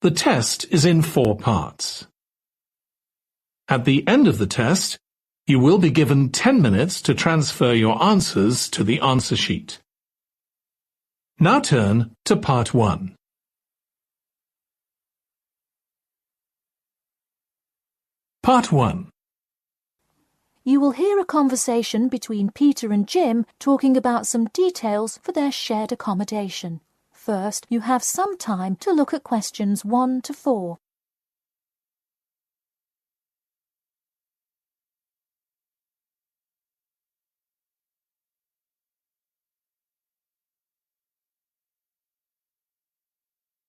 The test is in 4 parts. At the end of the test, you will be given 10 minutes to transfer your answers to the answer sheet. Now turn to Part 1. Part 1. You will hear a conversation between Peter and Jim talking about some details for their shared accommodation. First, you have some time to look at questions 1 to 4.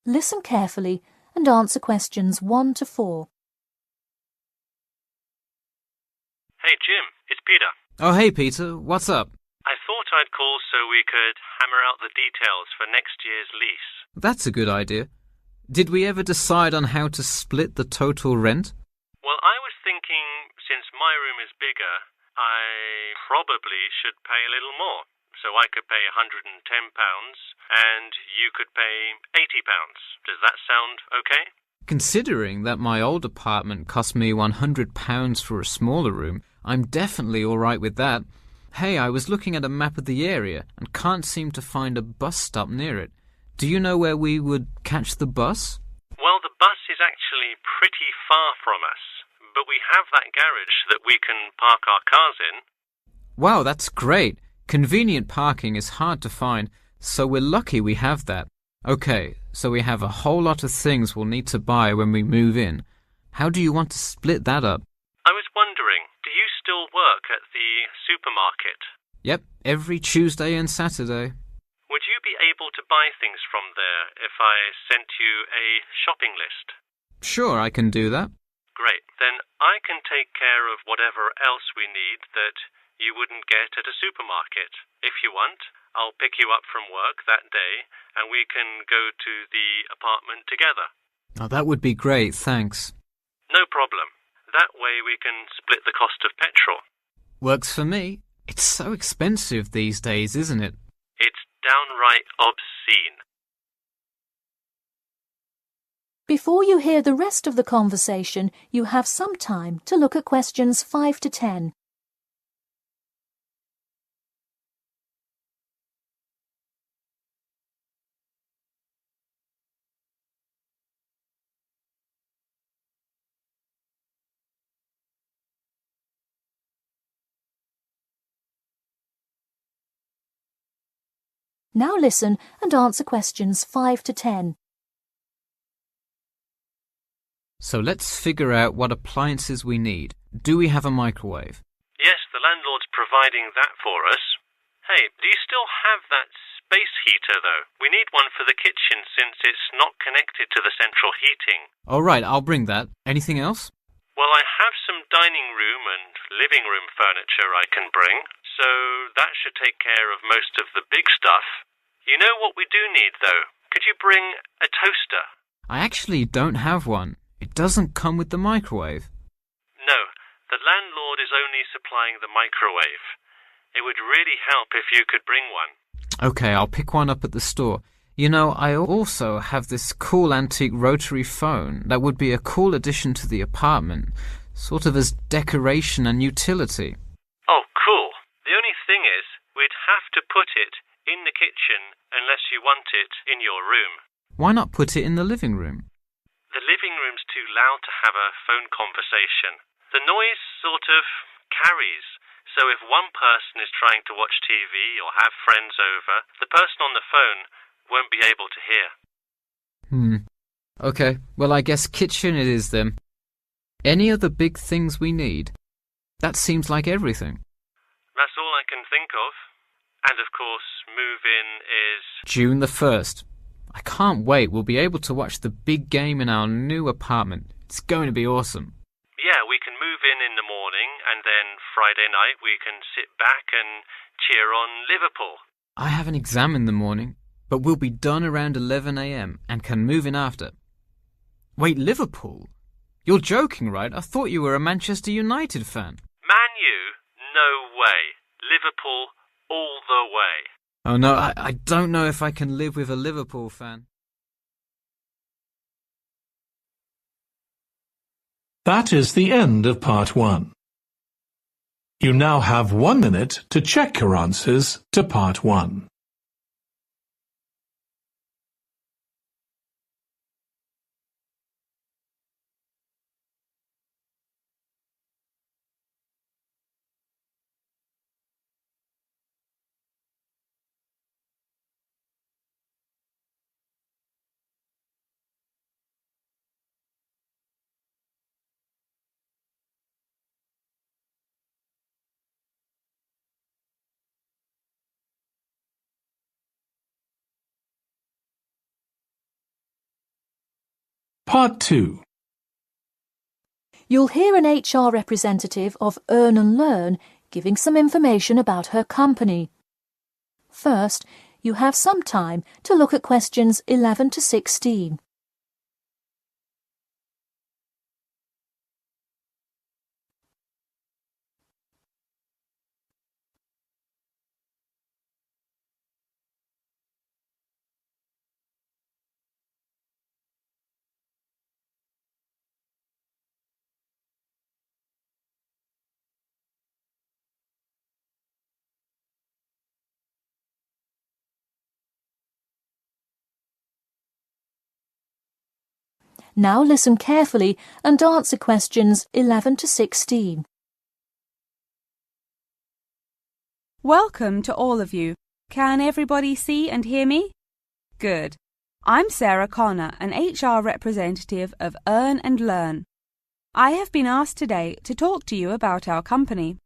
Listen carefully and answer questions 1 to 4. Hey Jim, it's Peter. Oh, hey Peter, what's up? I thought I'd call so we could hammer out the details for next year's lease. That's a good idea. Did we ever decide on how to split the total rent? Well, I was thinking since my room is bigger, I probably should pay a little more. So I could pay £110 and you could pay £80. Does that sound okay? Considering that my old apartment cost me £100 for a smaller room, I'm definitely all right with that. Hey, I was looking at a map of the area and can't seem to find a bus stop near it. Do you know where we would catch the bus? Well, the bus is actually pretty far from us, but we have that garage that we can park our cars in. Wow, that's great. Convenient parking is hard to find, so we're lucky we have that. Okay, so we have a whole lot of things we'll need to buy when we move in. How do you want to split that up? I was wondering, do you still work at the supermarket? Yep, every Tuesday and Saturday. Would you be able to buy things from there if I sent you a shopping list? Sure, I can do that. Great, then I can take care of whatever else we need that you wouldn't get at a supermarket. If you want, I'll pick you up from work that day and we can go to the apartment together. Oh, that would be great, thanks. No problem. That way we can split the cost of petrol. Works for me. It's so expensive these days, isn't it? It's downright obscene. Before you hear the rest of the conversation, you have some time to look at questions 5 to 10. Now listen and answer questions 5 to 10. So let's figure out what appliances we need. Do we have a microwave? Yes, the landlord's providing that for us. Hey, do you still have that space heater, though? We need one for the kitchen since it's not connected to the central heating. All right, I'll bring that. Anything else? Well, I have some dining room and living room furniture I can bring, so that should take care of most of the big stuff. You know what we do need, though? Could you bring a toaster? I actually don't have one. It doesn't come with the microwave. No, the landlord is only supplying the microwave. It would really help if you could bring one. Okay, I'll pick one up at the store. You know, I also have this cool antique rotary phone that would be a cool addition to the apartment, sort of as decoration and utility. Oh, cool. The only thing is, we'd have to put it in the kitchen unless you want it in your room. Why not put it in the living room? The living room's too loud to have a phone conversation. The noise sort of carries, so if one person is trying to watch TV or have friends over, the person on the phone won't be able to hear. Okay, well I guess kitchen it is then. Any other big things we need? That seems like everything. That's all I can think of. And of course, move-in is June the 1st. I can't wait. We'll be able to watch the big game in our new apartment. It's going to be awesome. Yeah, we can move in the morning and then Friday night we can sit back and cheer on Liverpool. I have an exam in the morning, but we'll be done around 11 a.m. and can move in after. Wait, Liverpool? You're joking, right? I thought you were a Manchester United fan. Man U? No way. Liverpool all the way. Oh no, I don't know if I can live with a Liverpool fan. That is the end of part 1. You now have 1 minute to check your answers to part 1. Part 2. You'll hear an HR representative of Earn and Learn giving some information about her company. First, you have some time to look at questions 11 to 16. Now listen carefully and answer questions 11 to 16. Welcome to all of you. Can everybody see and hear me? Good. I'm Sarah Connor, an HR representative of Earn and Learn. I have been asked today to talk to you about our company.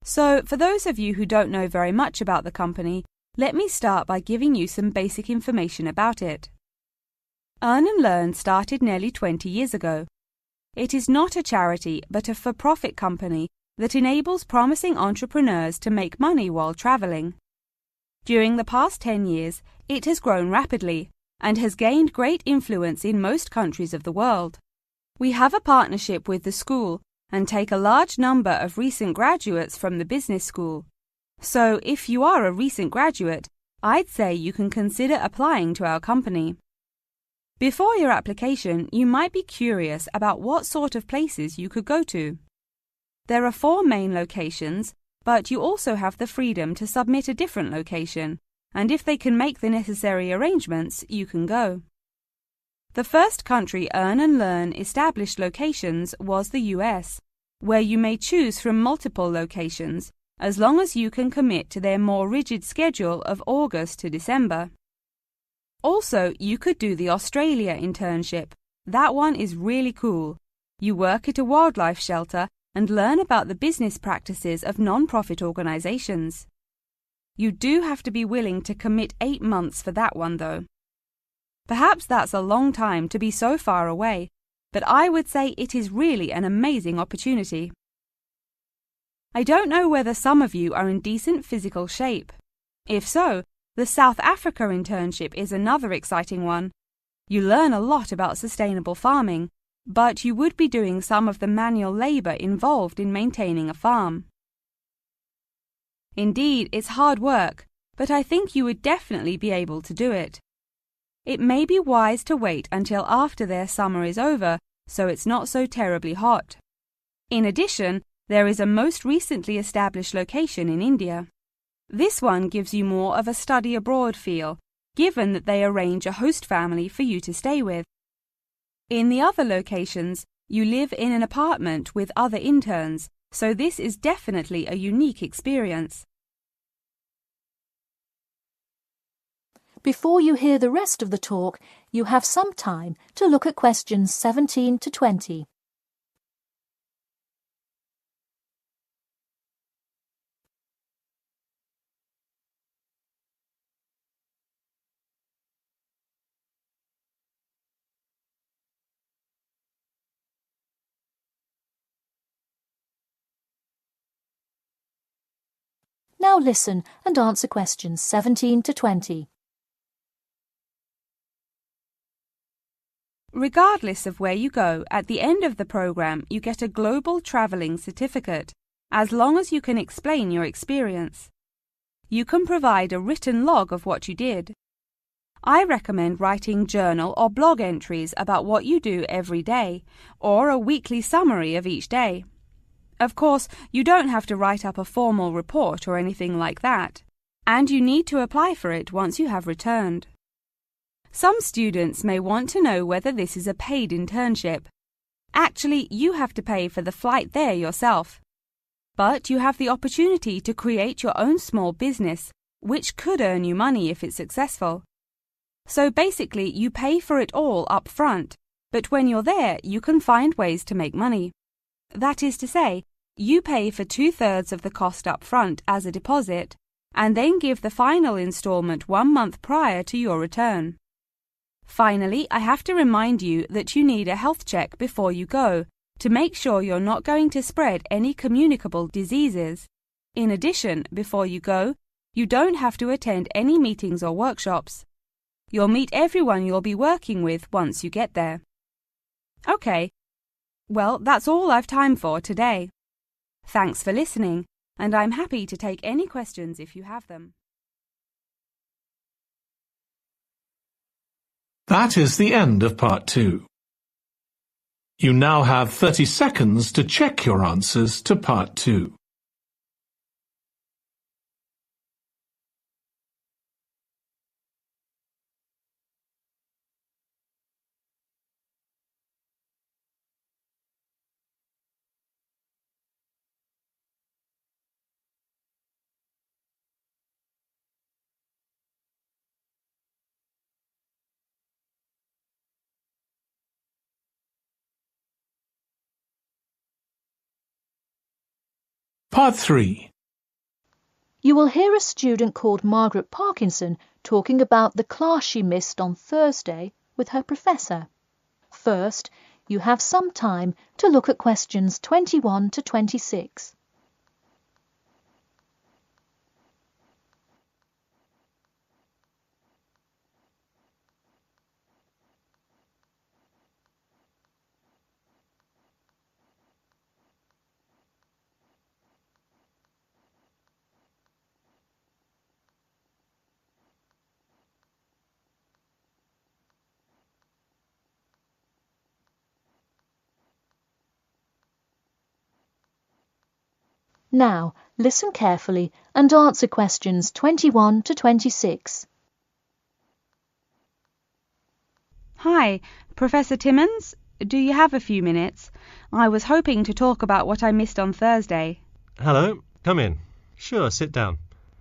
So, for those of you who don't know very much about the company, let me start by giving you some basic information about it. Earn and Learn started nearly 20 years ago. It is not a charity but a for-profit company that enables promising entrepreneurs to make money while traveling. During the past 10 years, it has grown rapidly and has gained great influence in most countries of the world. We have a partnership with the school and take a large number of recent graduates from the business school. So, if you are a recent graduate, I'd say you can consider applying to our company. Before your application, you might be curious about what sort of places you could go to. There are 4 main locations, but you also have the freedom to submit a different location, and if they can make the necessary arrangements, you can go. The first country Earn and Learn established locations was the US, where you may choose from multiple locations, as long as you can commit to their more rigid schedule of August to December. Also, you could do the Australia internship. That one is really cool. You work at a wildlife shelter and learn about the business practices of non-profit organizations. You do have to be willing to commit 8 months for that one, though. Perhaps that's a long time to be so far away, but I would say it is really an amazing opportunity. I don't know whether some of you are in decent physical shape. If so, the South Africa internship is another exciting one. You learn a lot about sustainable farming, but you would be doing some of the manual labor involved in maintaining a farm. Indeed, it's hard work, but I think you would definitely be able to do it. It may be wise to wait until after their summer is over, so it's not so terribly hot. In addition, there is a most recently established location in India. This one gives you more of a study abroad feel, given that they arrange a host family for you to stay with. In the other locations, you live in an apartment with other interns, so this is definitely a unique experience. Before you hear the rest of the talk, you have some time to look at questions 17 to 20. Now listen and answer questions 17 to 20. Regardless of where you go, at the end of the program you get a global traveling certificate, as long as you can explain your experience. You can provide a written log of what you did. I recommend writing journal or blog entries about what you do every day, or a weekly summary of each day. Of course, you don't have to write up a formal report or anything like that, and you need to apply for it once you have returned. Some students may want to know whether this is a paid internship. Actually, you have to pay for the flight there yourself. But you have the opportunity to create your own small business, which could earn you money if it's successful. So basically, you pay for it all up front, but when you're there, you can find ways to make money. That is to say, you pay for 2/3 of the cost up front as a deposit, and then give the final installment 1 month prior to your return. Finally, I have to remind you that you need a health check before you go, to make sure you're not going to spread any communicable diseases. In addition, before you go, you don't have to attend any meetings or workshops. You'll meet everyone you'll be working with once you get there. Okay, well, that's all I've time for today. Thanks for listening, and I'm happy to take any questions if you have them. That is the end of part 2. You now have 30 seconds to check your answers to part 2. Part 3. You will hear a student called Margaret Parkinson talking about the class she missed on Thursday with her professor. First, you have some time to look at questions 21 to 26. Now, listen carefully and answer questions 21 to 26. Hi, Professor Timmons, do you have a few minutes? I was hoping to talk about what I missed on Thursday. Hello, come in. Sure, sit down.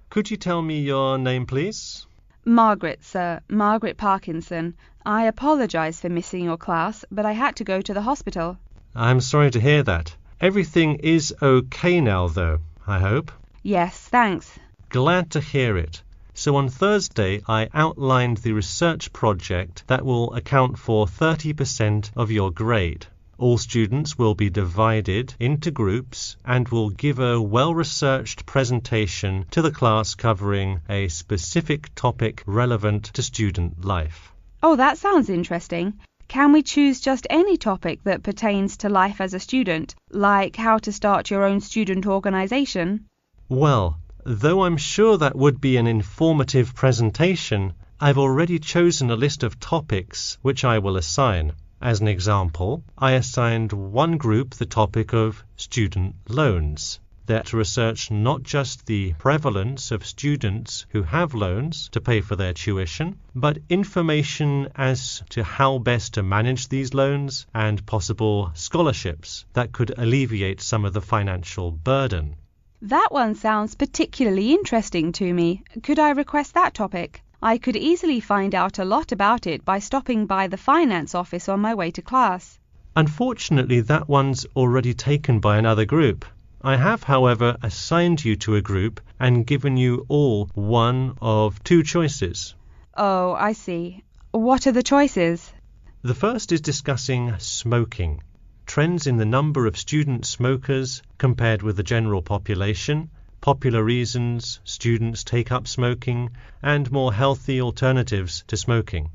Could you tell me your name, please? Margaret, sir. Margaret Parkinson. I apologise for missing your class, but I had to go to the hospital. I'm sorry to hear that. Everything is okay now, though, I hope? Yes, thanks. Glad to hear it. So on Thursday, I outlined the research project that will account for 30% of your grade. All students will be divided into groups and will give a well-researched presentation to the class covering a specific topic relevant to student life. Oh, that sounds interesting. Can we choose just any topic that pertains to life as a student, like how to start your own student organisation? Well, though I'm sure that would be an informative presentation, I've already chosen a list of topics which I will assign. As an example, I assigned one group the topic of student loans. They're to research not just the prevalence of students who have loans to pay for their tuition, but information as to how best to manage these loans and possible scholarships that could alleviate some of the financial burden. That one sounds particularly interesting to me. Could I request that topic? I could easily find out a lot about it by stopping by the finance office on my way to class. Unfortunately, that one's already taken by another group. I have, however, assigned you to a group and given you all one of two choices. Oh, I see. What are the choices? The first is discussing smoking, trends in the number of student smokers compared with the general population, popular reasons students take up smoking, and more healthy alternatives to smoking.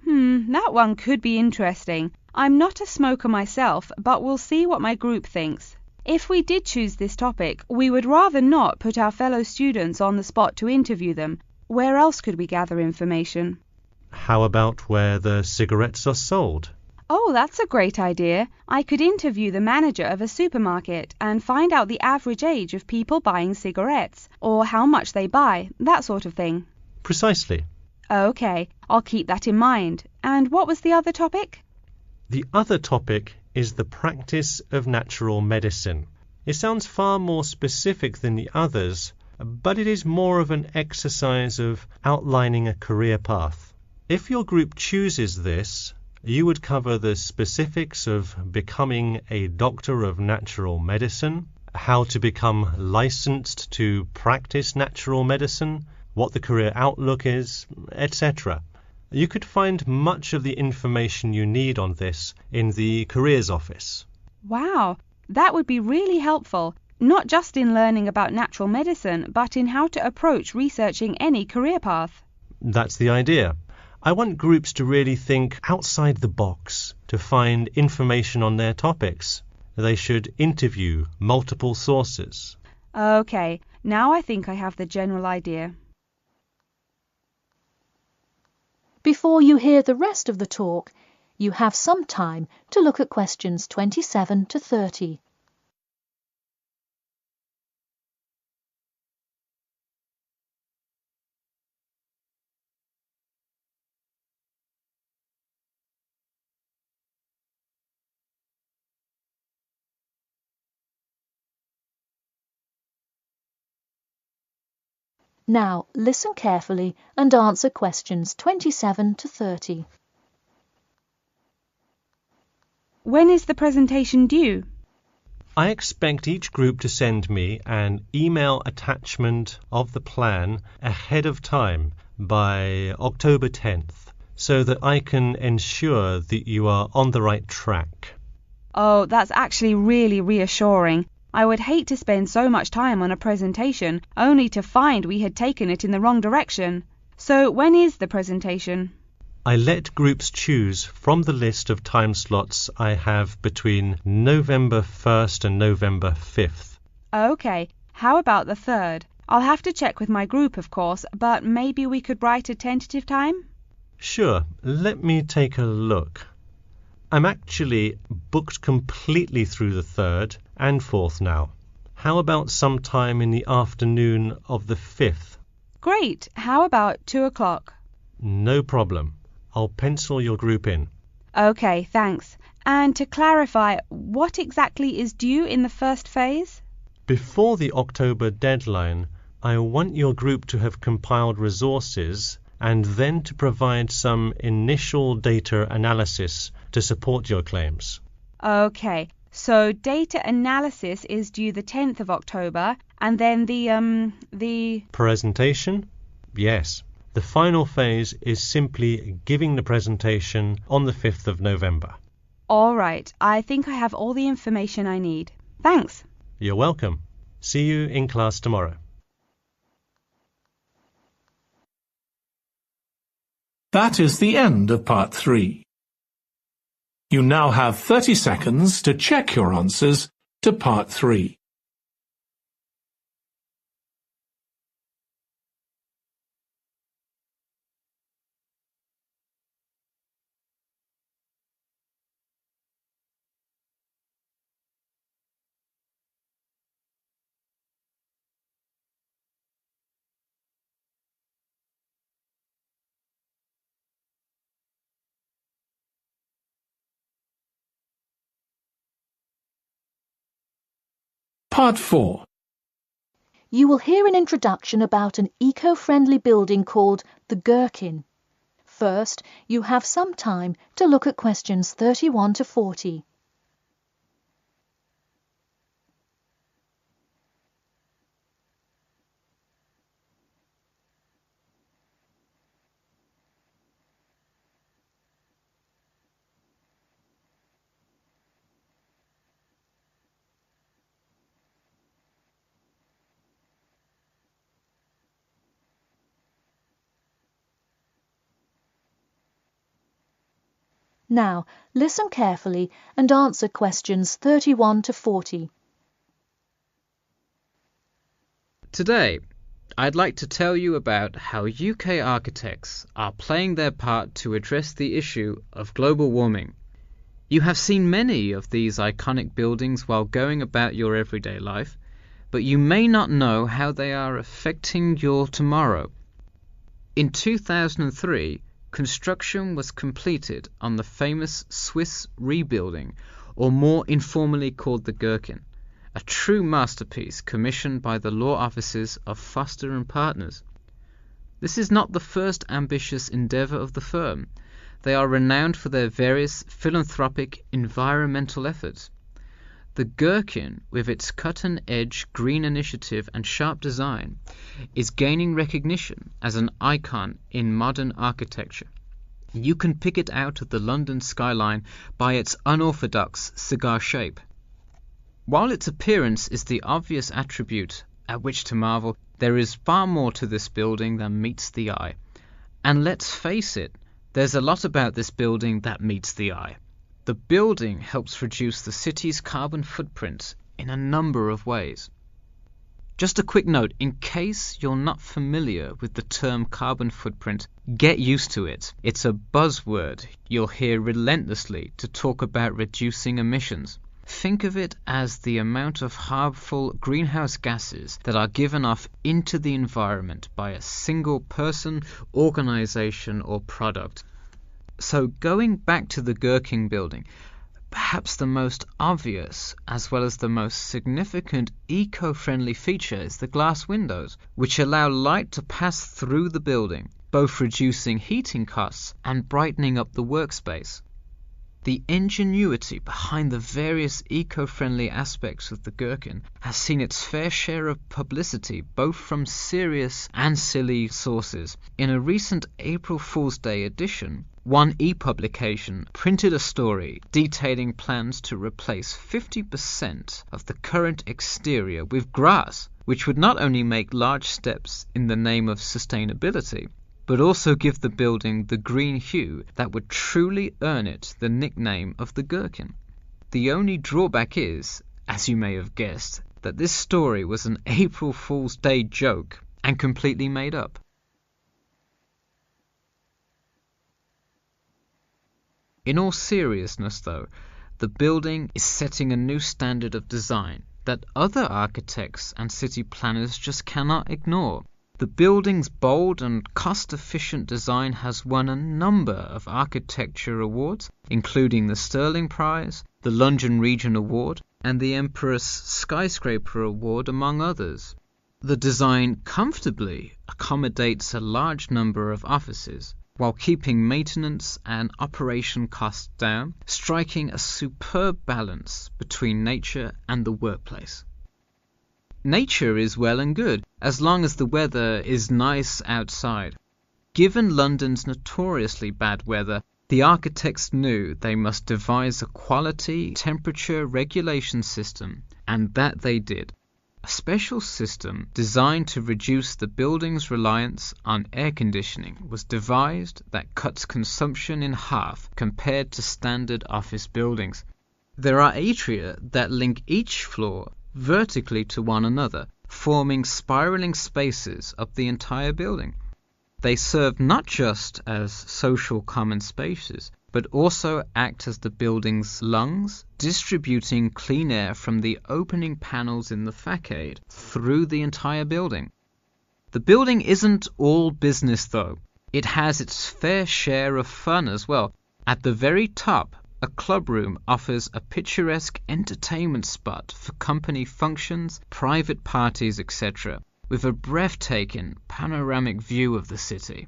That one could be interesting. I'm not a smoker myself, but we'll see what my group thinks. If we did choose this topic, we would rather not put our fellow students on the spot to interview them. Where else could we gather information? How about where the cigarettes are sold? Oh, that's a great idea. I could interview the manager of a supermarket and find out the average age of people buying cigarettes, or how much they buy, that sort of thing. Precisely. Okay, I'll keep that in mind. And what was the other topic? The other topic is the practice of natural medicine. It sounds far more specific than the others, but it is more of an exercise of outlining a career path. If your group chooses this, you would cover the specifics of becoming a doctor of natural medicine, how to become licensed to practice natural medicine, what the career outlook is, etc. You could find much of the information you need on this in the Careers Office. Wow, that would be really helpful, not just in learning about natural medicine, but in how to approach researching any career path. That's the idea. I want groups to really think outside the box to find information on their topics. They should interview multiple sources. Okay, now I think I have the general idea. Before you hear the rest of the talk, you have some time to look at questions 27 to 30. Now, listen carefully and answer questions 27 to 30. When is the presentation due? I expect each group to send me an email attachment of the plan ahead of time by October 10th, so that I can ensure that you are on the right track. Oh, that's actually really reassuring. I would hate to spend so much time on a presentation only to find we had taken it in the wrong direction. So when is the presentation? I let groups choose from the list of time slots I have between November 1st and November 5th. Okay, how about the 3rd? I'll have to check with my group, of course, but maybe we could write a tentative time? Sure, let me take a look. I'm actually booked completely through the 3rd and 4th now. How about sometime in the afternoon of the 5th? Great, how about 2 o'clock? No problem. I'll pencil your group in. Okay, thanks. And to clarify, what exactly is due in the first phase? Before the October deadline, I want your group to have compiled resources and then to provide some initial data analysis to support your claims. Okay, so data analysis is due the 10th of October, and then the Presentation? Yes. The final phase is simply giving the presentation on the 5th of November. All right, I think I have all the information I need. Thanks. You're welcome. See you in class tomorrow. That is the end of part 3. You now have 30 seconds to check your answers to part 3. Part 4. You will hear an introduction about an eco-friendly building called the Gherkin. First, you have some time to look at questions 31 to 40. Now, listen carefully and answer questions 31 to 40. Today, I'd like to tell you about how UK architects are playing their part to address the issue of global warming. You have seen many of these iconic buildings while going about your everyday life, but you may not know how they are affecting your tomorrow. In 2003, construction was completed on the famous Swiss rebuilding, or more informally called the Gherkin, a true masterpiece commissioned by the law offices of Foster & Partners. This is not the first ambitious endeavour of the firm. They are renowned for their various philanthropic environmental efforts. The Gherkin, with its cutting-edge green initiative and sharp design, is gaining recognition as an icon in modern architecture. You can pick it out of the London skyline by its unorthodox cigar shape. While its appearance is the obvious attribute at which to marvel, there is far more to this building than meets the eye. And let's face it, there's a lot about this building that meets the eye. The building helps reduce the city's carbon footprint in a number of ways. Just a quick note, in case you're not familiar with the term carbon footprint, get used to it. It's a buzzword you'll hear relentlessly to talk about reducing emissions. Think of it as the amount of harmful greenhouse gases that are given off into the environment by a single person, organization, or product. So going back to the Gherkin building, perhaps the most obvious as well as the most significant eco-friendly feature is the glass windows, which allow light to pass through the building, both reducing heating costs and brightening up the workspace. The ingenuity behind the various eco-friendly aspects of the Gherkin has seen its fair share of publicity both from serious and silly sources. In a recent April Fool's Day edition, One e-publication printed a story detailing plans to replace 50% of the current exterior with grass, which would not only make large steps in the name of sustainability, but also give the building the green hue that would truly earn it the nickname of the Gherkin. The only drawback is, as you may have guessed, that this story was an April Fool's Day joke and completely made up. In all seriousness, though, the building is setting a new standard of design that other architects and city planners just cannot ignore. The building's bold and cost-efficient design has won a number of architecture awards, including the Stirling Prize, the London Region Award, and the Empress Skyscraper Award, among others. The design comfortably accommodates a large number of offices, while keeping maintenance and operation costs down, striking a superb balance between nature and the workplace. Nature is well and good, as long as the weather is nice outside. Given London's notoriously bad weather, the architects knew they must devise a quality temperature regulation system, and that they did. A special system designed to reduce the building's reliance on air conditioning was devised that cuts consumption in half compared to standard office buildings. There are atria that link each floor vertically to one another, forming spiraling spaces up the entire building. They serve not just as social common spaces, but also act as the building's lungs, distributing clean air from the opening panels in the facade through the entire building. The building isn't all business, though. It has its fair share of fun as well. At the very top, a club room offers a picturesque entertainment spot for company functions, private parties, etc., with a breathtaking panoramic view of the city.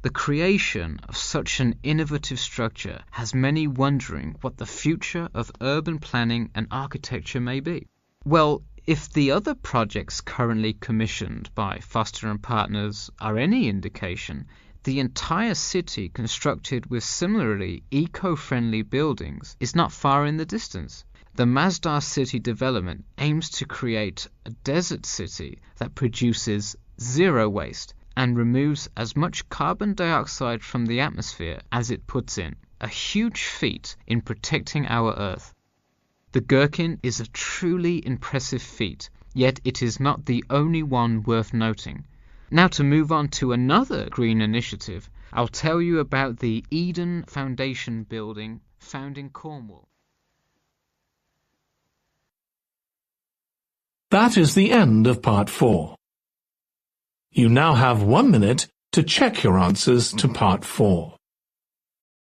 The creation of such an innovative structure has many wondering what the future of urban planning and architecture may be. Well, if the other projects currently commissioned by Foster & Partners are any indication, the entire city constructed with similarly eco-friendly buildings is not far in the distance. The Masdar City development aims to create a desert city that produces zero waste and removes as much carbon dioxide from the atmosphere as it puts in, a huge feat in protecting our Earth. The Gherkin is a truly impressive feat, yet it is not the only one worth noting. Now to move on to another green initiative, I'll tell you about the Eden Foundation building found in Cornwall. That is the end of part 4. You now have 1 minute to check your answers to part 4.